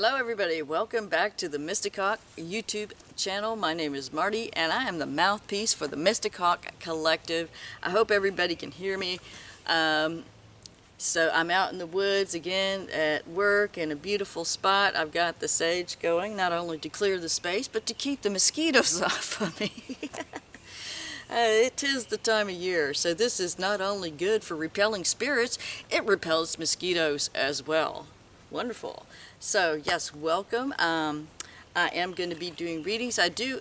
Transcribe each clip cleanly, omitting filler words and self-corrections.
Hello everybody, welcome back to the Mystic Hawk YouTube channel. My name is Marty and I am the mouthpiece for the Mystic Hawk Collective. I hope everybody can hear me. So I'm out in the woods again at work in a beautiful spot. I've got the sage going, not only to clear the space, but to keep the mosquitoes off of me. It is the time of year, so this is not only good for repelling spirits, it repels mosquitoes as well. Wonderful. So yes, welcome. I am going to be doing readings. I do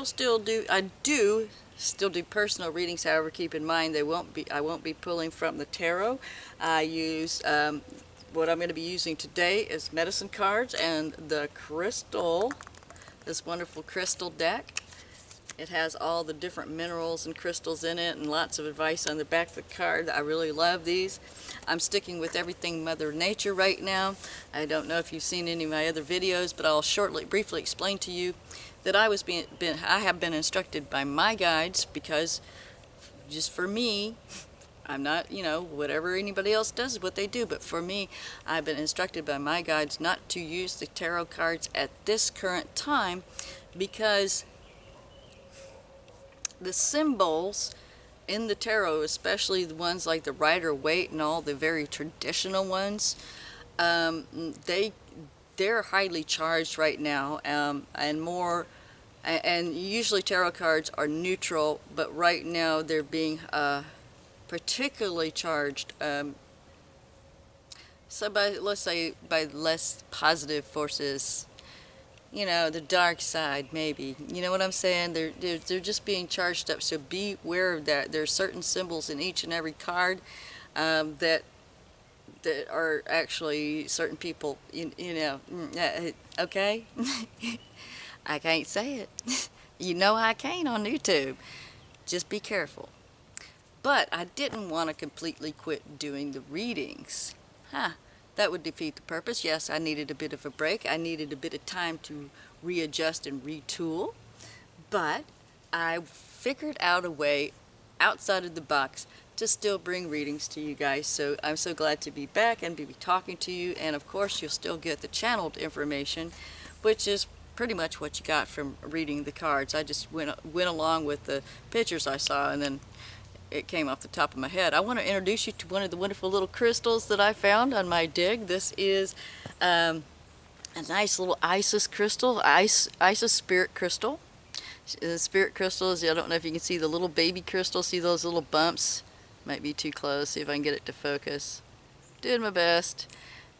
still do personal readings. However, keep in mind I won't be pulling from the tarot. I use what I'm going to be using today is medicine cards and the crystal, this wonderful crystal deck. It has all the different minerals and crystals in it and lots of advice on the back of the card. I really love these. I'm sticking with everything Mother Nature right now. I don't know if you've seen any of my other videos, but I'll briefly explain to you that I have been instructed by my guides, because just for me, I'm not, whatever anybody else does is what they do, but for me, I've been instructed by my guides not to use the tarot cards at this current time, because the symbols in the tarot, especially the ones like the Rider-Waite and all the very traditional ones, they're highly charged right now, and usually tarot cards are neutral, but right now they're being particularly charged. So let's say by less positive forces. The dark side, maybe. You know what I'm saying? They're just being charged up, so be aware of that. There's certain symbols in each and every card that are actually certain people, okay? I can't say it. I can't on YouTube. Just be careful. But I didn't want to completely quit doing the readings. That would defeat the purpose. Yes, I needed a bit of a break. I needed a bit of time to readjust and retool. But I figured out a way outside of the box to still bring readings to you guys. So I'm so glad to be back and be talking to you. And of course, you'll still get the channeled information, which is pretty much what you got from reading the cards. I just went along with the pictures I saw, and then it came off the top of my head. I want to introduce you to one of the wonderful little crystals that I found on my dig. This is a nice little Isis crystal, Isis spirit crystal. The spirit crystals, I don't know if you can see the little baby crystal. See those little bumps? Might be too close. See if I can get it to focus. Doing my best.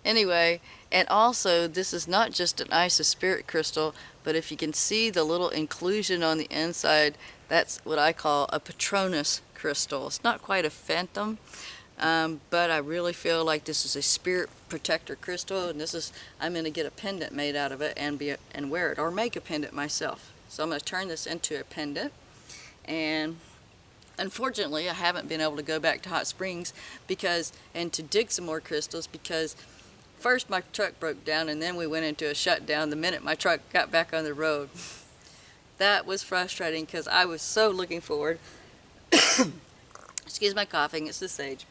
Anyway, and also this is not just an Isis spirit crystal, but if you can see the little inclusion on the inside, that's what I call a Patronus crystal. It's not quite a phantom, but I really feel like this is a spirit protector crystal, and I'm going to get a pendant made out of it and wear it, or make a pendant myself. So I'm going to turn this into a pendant, and unfortunately I haven't been able to go back to Hot Springs and to dig some more crystals, because first my truck broke down and then we went into a shutdown the minute my truck got back on the road. That was frustrating because I was so looking forward. Excuse my coughing, it's the sage.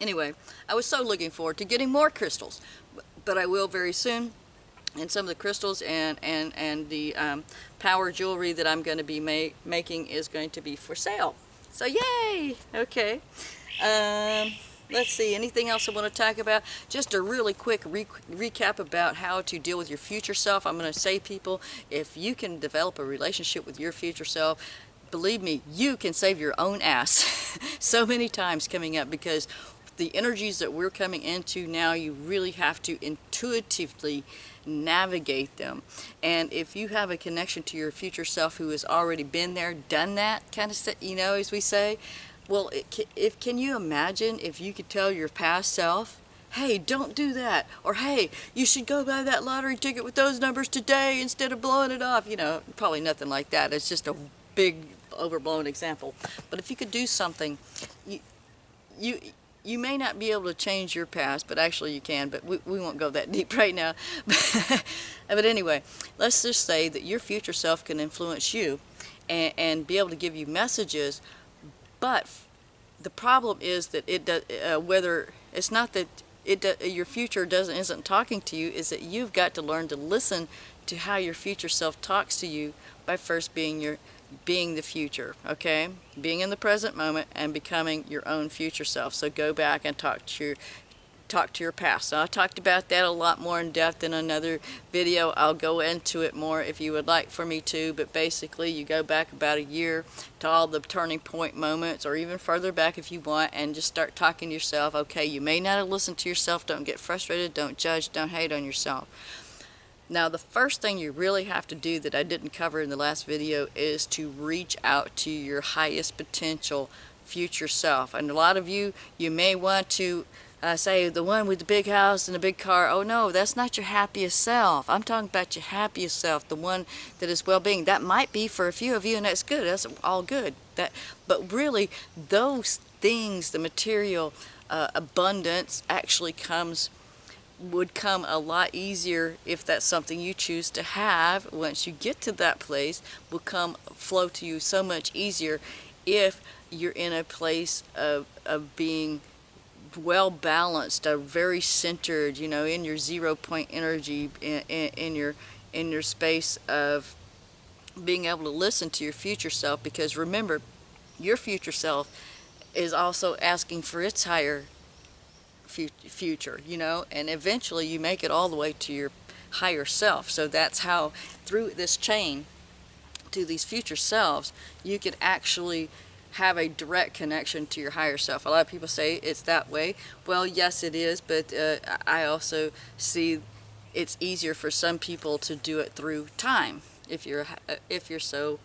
Anyway, I was so looking forward to getting more crystals, but I will very soon. And some of the crystals and the power jewelry that I'm going to be making is going to be for sale. So yay! Okay. Let's see, anything else I want to talk about? Just a really quick recap about how to deal with your future self. I'm going to say, people, if you can develop a relationship with your future self, believe me, you can save your own ass so many times coming up, because the energies that we're coming into now, you really have to intuitively navigate them. And if you have a connection to your future self who has already been there, done that kind of stuff, as we say, well, can you imagine if you could tell your past self, hey, don't do that, or hey, you should go buy that lottery ticket with those numbers today instead of blowing it off? Probably nothing like that. It's just a big overblown example. But if you could do something, you may not be able to change your past, but actually you can, but we won't go that deep right now. But anyway, let's just say that your future self can influence you and be able to give you messages. But the problem is that it's not that your future isn't talking to you, is that you've got to learn to listen to how your future self talks to you by first being the future, okay? Being in the present moment and becoming your own future self. So go back and talk to your past. So I talked about that a lot more in depth in another video. I'll go into it more if you would like for me to, but basically you go back about a year to all the turning point moments, or even further back if you want, and just start talking to yourself. Okay, you may not have listened to yourself. Don't get frustrated, don't judge, don't hate on yourself. Now, the first thing you really have to do that I didn't cover in the last video is to reach out to your highest potential future self. And a lot of you may want to say, the one with the big house and the big car. Oh no, that's not your happiest self. I'm talking about your happiest self, the one that is well-being. That might be for a few of you, and that's good. That's all good. But really, those things, the material abundance actually would come a lot easier if that's something you choose to have. Once you get to that place, will flow to you so much easier if you're in a place of being well balanced, very centered, in your 0 point energy, in your space of being able to listen to your future self. Because remember, your future self is also asking for its higher future, and eventually you make it all the way to your higher self. So that's how, through this chain to these future selves, you can actually have a direct connection to your higher self. A lot of people say it's that way. Well, yes, it is, but I also see it's easier for some people to do it through time, if you're so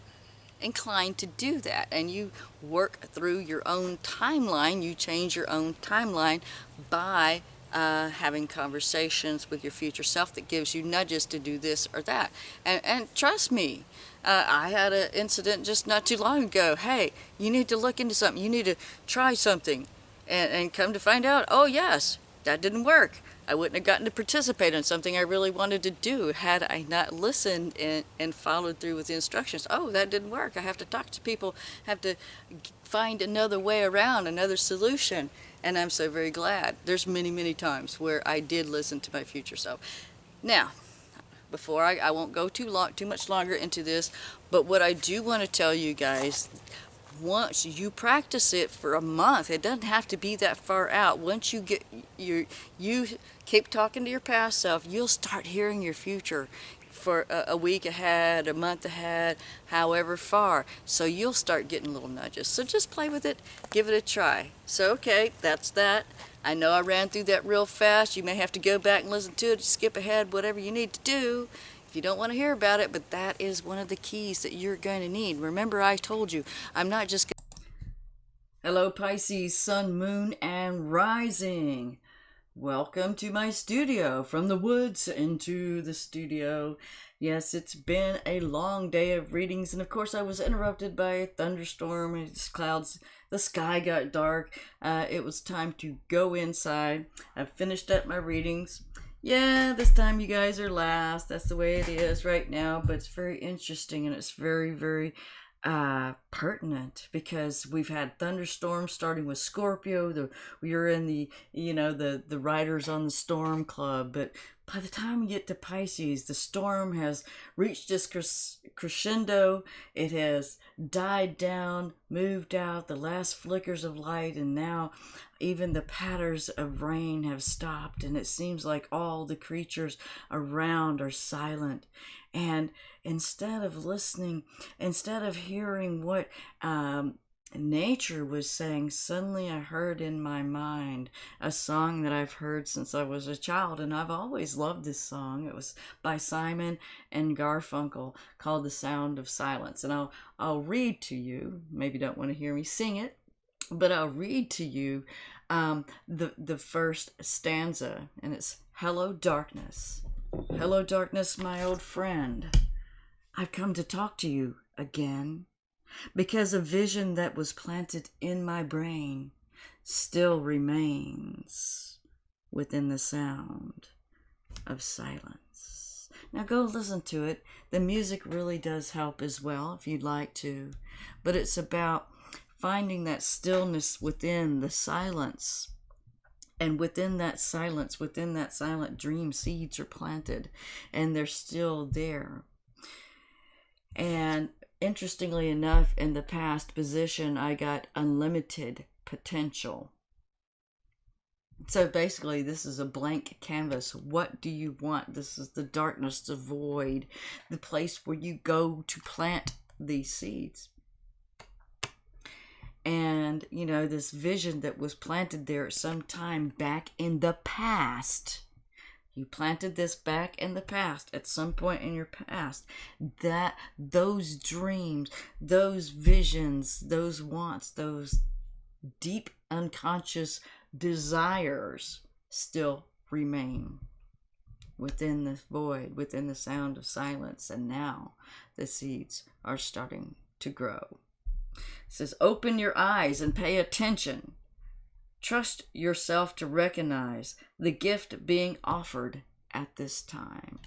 inclined to do that, and you work through your own timeline. You change your own timeline by having conversations with your future self that gives you nudges to do this or that. And trust me, I had an incident just not too long ago. Hey, you need to look into something, you need to try something, and come to find out, oh yes, that didn't work. I wouldn't have gotten to participate in something I really wanted to do had I not listened and followed through with the instructions. Oh, that didn't work. I have to talk to people, have to find another way around, another solution. And I'm so very glad. There's many, many times where I did listen to my future self. Now, before I won't go too much longer into this, but what I do want to tell you guys, once you practice it for a month, it doesn't have to be that far out. Once you keep talking to your past self, you'll start hearing your future for a week ahead, a month ahead, however far. So you'll start getting little nudges. So just play with it, give it a try. So okay, that's that. I know I ran through that real fast. You may have to go back and listen to it, skip ahead, whatever you need to do if you don't want to hear about it, but that is one of the keys that you're going to need. Remember, I told you, I'm not just... Hello, Pisces, Sun, Moon, and Rising. Welcome to my studio, from the woods into the studio. Yes, it's been a long day of readings, and of course I was interrupted by a thunderstorm and clouds. The sky got dark. It was time to go inside. I've finished up my readings. Yeah, this time you guys are last. That's the way it is right now, but it's very interesting, and it's very, very pertinent, because we've had thunderstorms starting with Scorpio. We are in the Riders on the Storm Club, but by the time we get to Pisces, the storm has reached its crescendo. It has died down, moved out, the last flickers of light, and now even the patters of rain have stopped, and it seems like all the creatures around are silent. And instead of listening, instead of hearing what nature was saying, suddenly I heard in my mind a song that I've heard since I was a child, and I've always loved this song. It was by Simon and Garfunkel, called The Sound of Silence. And I'll read to you. Maybe you don't want to hear me sing it, but I'll read to you the first stanza, and it's, "Hello, darkness. Hello, darkness, my old friend. I've come to talk to you again, because a vision that was planted in my brain still remains within the sound of silence." Now go listen to it. The music really does help as well if you'd like to, but it's about finding that stillness within the silence And within that silence, within that silent dream, seeds are planted and they're still there. And interestingly enough, in the past position, I got unlimited potential. So basically, this is a blank canvas. What do you want? This is the darkness, the void, the place where you go to plant these seeds. And, you know, this vision that was planted there at some time back in the past. You planted this back in the past, at some point in your past. That those dreams, those visions, those wants, those deep unconscious desires still remain within this void, within the sound of silence. And now the seeds are starting to grow. It says, open your eyes and pay attention. Trust yourself to recognize the gift being offered at this time.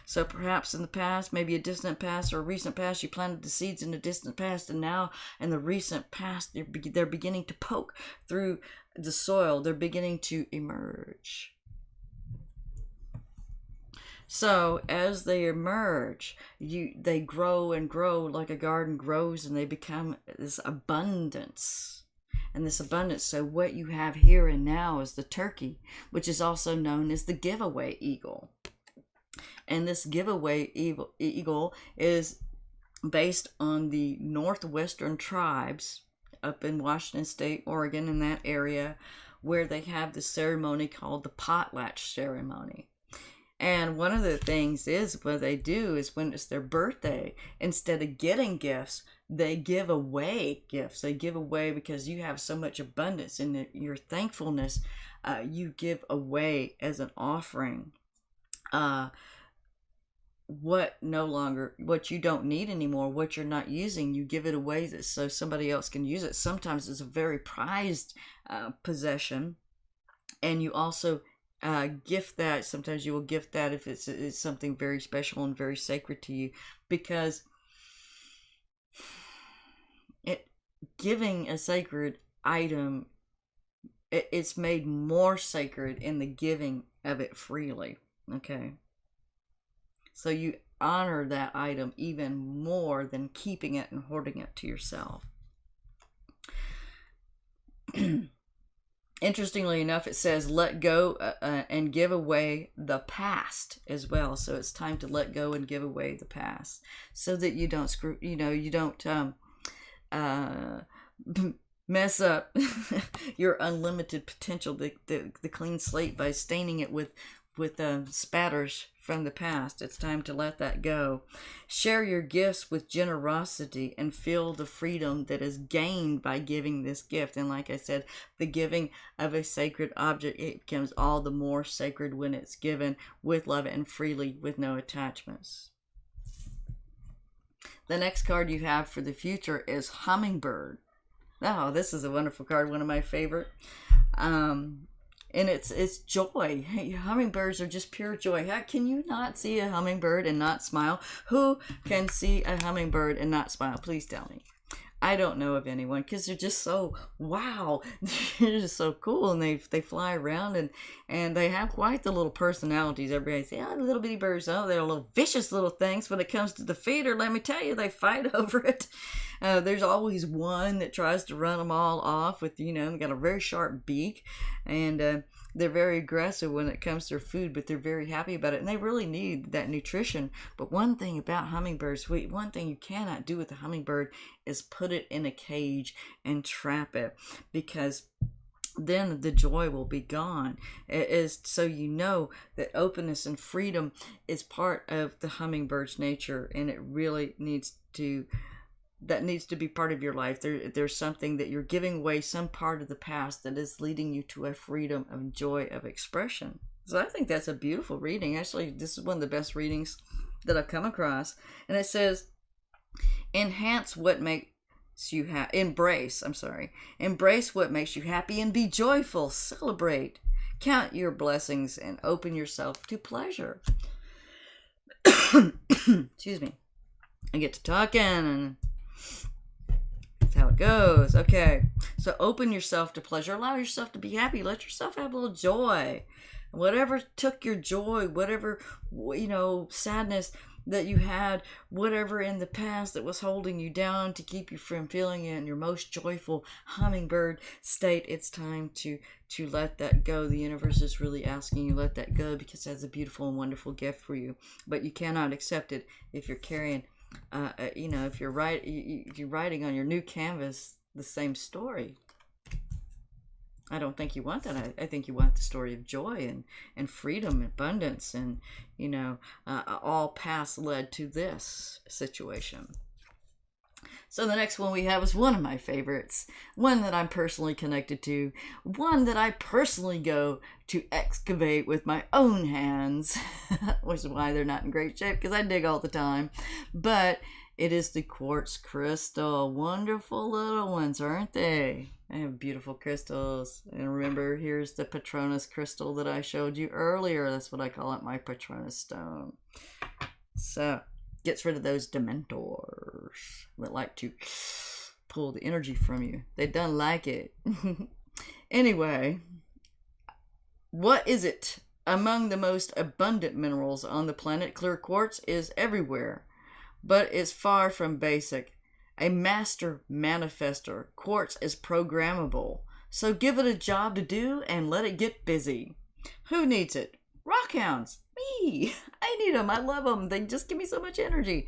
So perhaps in the past, maybe a distant past or a recent past, you planted the seeds in the distant past, and now in the recent past, they're beginning to poke through the soil. They're beginning to emerge. So as they emerge, they grow and grow like a garden grows, and they become this abundance. And this abundance, so what you have here and now is the turkey, which is also known as the giveaway eagle. And this giveaway eagle is based on the northwestern tribes up in Washington State, Oregon, in that area, where they have the ceremony called the potlatch ceremony. And one of the things is what they do is when it's their birthday, instead of getting gifts, they give away gifts. They give away because you have so much abundance in your thankfulness. You give away as an offering what you don't need anymore, what you're not using. You give it away so somebody else can use it. Sometimes it's a very prized possession, and you also gift that. Sometimes you will gift that if it's something very special and very sacred to you, because giving a sacred item, it's made more sacred in the giving of it freely. Okay, so you honor that item even more than keeping it and hoarding it to yourself. Interestingly enough, it says let go and give away the past as well. So it's time to let go and give away the past, so that you don't mess up your unlimited potential, the clean slate, by staining it with spatters from the past. It's time to let that go. Share your gifts with generosity and feel the freedom that is gained by giving this gift. And like I said, the giving of a sacred object, it becomes all the more sacred when it's given with love and freely, with no attachments. The next card you have for the future is Hummingbird. Oh, this is a wonderful card, one of my favorite. And it's joy. Hummingbirds are just pure joy. How can you not see a hummingbird and not smile? Who can see a hummingbird and not smile? Please tell me. I don't know of anyone, because they're just so, wow, they're just so cool, and they fly around, and they have quite the little personalities. Everybody say, oh, the little bitty birds, oh, they're little vicious little things. When it comes to the feeder, let me tell you, they fight over it. There's always one that tries to run them all off with, they got a very sharp beak, and they're very aggressive when it comes to their food, but they're very happy about it, and they really need that nutrition. But one thing about hummingbirds, one thing you cannot do with a hummingbird is put it in a cage and trap it, because then the joy will be gone. It is, so that openness and freedom is part of the hummingbird's nature, and it really needs to be part of your life. There's something that you're giving away, some part of the past that is leading you to a freedom of joy of expression. So I think that's a beautiful reading. Actually, this is one of the best readings that I've come across. And it says, embrace what makes you happy and be joyful. Celebrate. Count your blessings and open yourself to pleasure. Excuse me. I get to talking, and That's how it goes. Okay. So open yourself to pleasure. Allow yourself to be happy. Let yourself have a little joy. Whatever took your joy, whatever, sadness that you had, whatever in the past that was holding you down to keep you from feeling in your most joyful hummingbird state, it's time to let that go. The universe is really asking you let that go because that's a beautiful and wonderful gift for you. But you cannot accept it if you're carrying, if you're writing on your new canvas the same story. I don't think you want that. I think you want the story of joy and freedom, and abundance, and, all paths led to this situation. So the next one we have is one of my favorites, one that I'm personally connected to, one that I personally go to excavate with my own hands, which is why they're not in great shape, because I dig all the time. But it is the quartz crystal. Wonderful little ones, aren't they? I have beautiful crystals. And remember, here's the Patronus crystal that I showed you earlier. That's what I call it, my Patronus stone. So, gets rid of those dementors that like to pull the energy from you. They don't like it. Anyway, what is it? Among the most abundant minerals on the planet, clear quartz is everywhere, but it's far from basic. A master manifester, quartz is programmable. So give it a job to do and let it get busy. Who needs it? Rockhounds. Me. I need them. I love them. They just give me so much energy.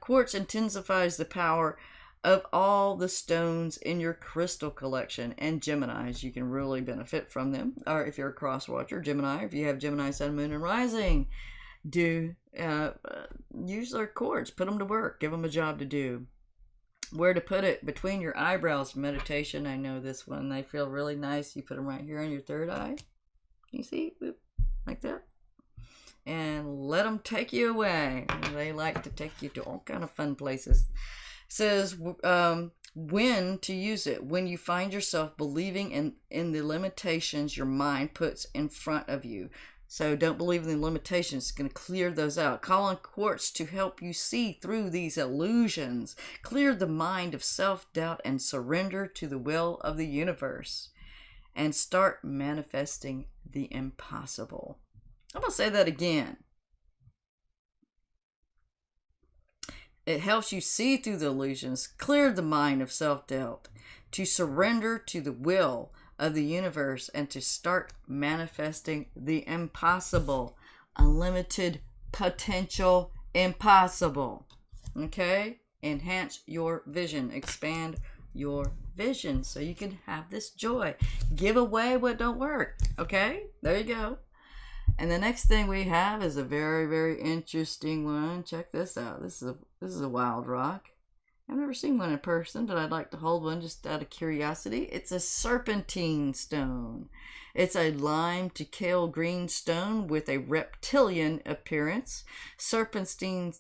Quartz intensifies the power of all the stones in your crystal collection. And Geminis, you can really benefit from them. Or if you're a cross watcher, Gemini, if you have Gemini, Sun, Moon, and Rising, use their quartz. Put them to work. Give them a job to do. Where to put it? Between your eyebrows. Meditation. I know this one. They feel really nice. You put them right here on your third eye. You see? Like that. And let them take you away. They like to take you to all kind of fun places. It says when to use it. When you find yourself believing in the limitations your mind puts in front of you. So don't believe in the limitations. It's going to clear those out. Call on quartz to help you see through these illusions. Clear the mind of self-doubt and surrender to the will of the universe. And start manifesting the impossible. I'm going to say that again. It helps you see through the illusions, clear the mind of self-doubt, to surrender to the will of the universe, and to start manifesting the impossible. Unlimited potential impossible. Okay? Enhance your vision. Expand your vision so you can have this joy. Give away what don't work. Okay? There you go. And the next thing we have is a very, very interesting one. Check this out. This is a wild rock. I've never seen one in person, but I'd like to hold one just out of curiosity. It's a serpentine stone. It's a lime to kale green stone with a reptilian appearance. Serpentine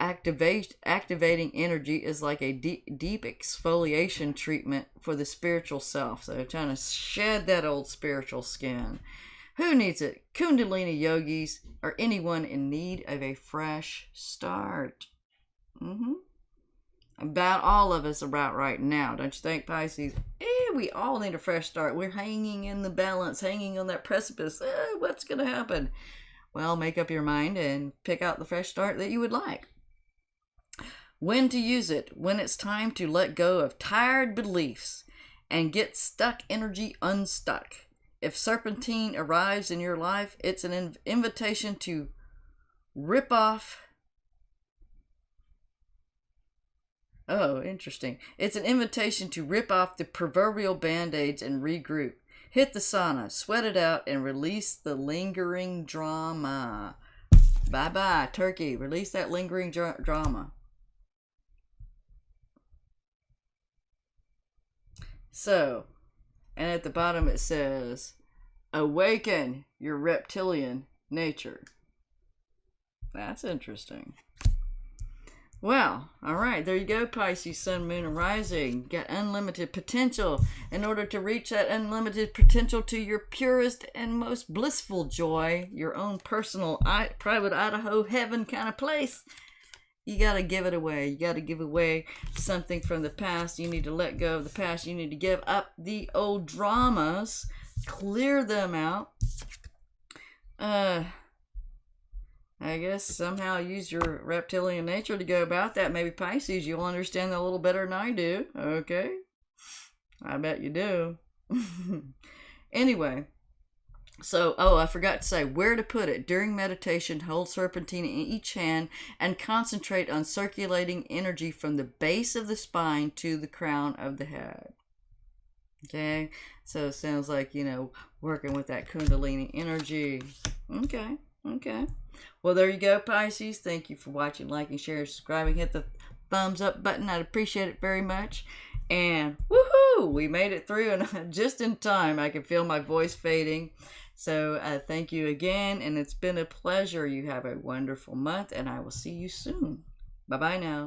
activating energy is like a deep exfoliation treatment for the spiritual self. So trying to shed that old spiritual skin. Who needs it? Kundalini yogis or anyone in need of a fresh start. About all of us about right now, don't you think, Pisces? We all need a fresh start. We're hanging in the balance, hanging on that precipice. What's going to happen? Well, make up your mind and pick out the fresh start that you would like. When to use it? When it's time to let go of tired beliefs and get stuck energy unstuck. If serpentine arrives in your life, it's an invitation to rip off. Oh, interesting. It's an invitation to rip off the proverbial band-aids and regroup. Hit the sauna, sweat it out, and release the lingering drama. Bye-bye, turkey. Release that lingering drama. So, and at the bottom it says, awaken your reptilian nature. That's interesting. Well, all right, there you go, Pisces, Sun, Moon, and Rising. Got unlimited potential. In order to reach that unlimited potential to your purest and most blissful joy, your own personal, private Idaho heaven kind of place, You got to give it away. You got to give away something from the past. You need to let go of the past. You need to give up the old dramas, clear them out. I guess somehow use your reptilian nature to go about that. Maybe Pisces, you'll understand that a little better than I do. Okay? I bet you do. Anyway, so, I forgot to say where to put it. During meditation, hold serpentine in each hand and concentrate on circulating energy from the base of the spine to the crown of the head. Okay? So it sounds like, working with that Kundalini energy. Okay. Well, there you go, Pisces. Thank you for watching, liking, sharing, subscribing. Hit the thumbs up button. I'd appreciate it very much. And woohoo! We made it through, and just in time. I can feel my voice fading. So thank you again, and it's been a pleasure. You have a wonderful month, and I will see you soon. Bye-bye now.